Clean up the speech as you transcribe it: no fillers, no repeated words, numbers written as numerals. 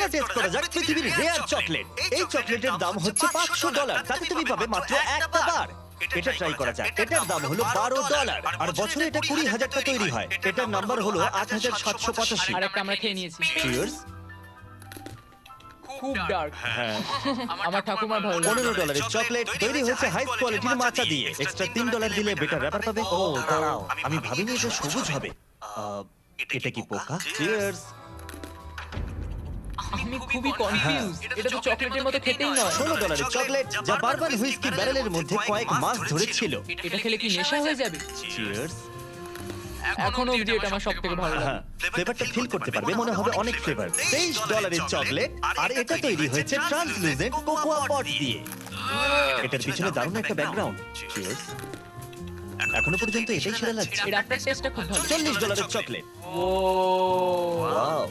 এবার টেস্ট করা যাক পৃথিবীর রেয়ার চকলেট। এই চকলেটের দাম হচ্ছে $500, তাতে তুমি পাবে মাত্র একটা বার। এটা ট্রাই করা যাক। এটার দাম হলো $12, আর বছরে এটা 20,000টা তৈরি হয়। এটার নাম্বার হলো 8,785। আর একটা আমরা খেয়ে নিয়েছি। চিয়ার্স। খুব ডার্ক। হ্যাঁ, আমার ঠাকুমার ভালো লাগে। $15 চকলেট তৈরি হয়েছে হাই কোয়ালিটির মাচা দিয়ে। এক্সট্রা $3 দিলে বেটার র‍্যাপার পাবে। ও দাঁড়াও, আমি ভাবিনি এটা সবুজ হবে। এটা কি পোকা? চিয়ার্স। আমি খুবই কনফিউজ। এটা তো চকলেটের মতো খেতেই নয়। $16 চকলেট যা বারবার হুইস্কি ব্যারেলের মধ্যে কয়েক মাস ধরে ছিল। এটা খেলে কি নেশা হয়ে যাবে? চিয়ার্স। এখনো অবধি এটা আমার সবথেকে ভালো লাগে। হ্যাঁ, ফ্লেভারটা ফিল করতে পারবে, মনে হবে অনেক ফ্লেভার। $23 চকলেট, আর এটা তৈরি হয়েছে ট্রান্সলুসেন্ট কোকোয়া পট দিয়ে। এটার পিছনে দারুণ একটা ব্যাকগ্রাউন্ড। চিয়ার্স। এখনো পর্যন্ত এটাই সেরা লাগছে। এর আফটার টেস্টটা খুব ভালো। $40 চকলেট। ও ওয়াও।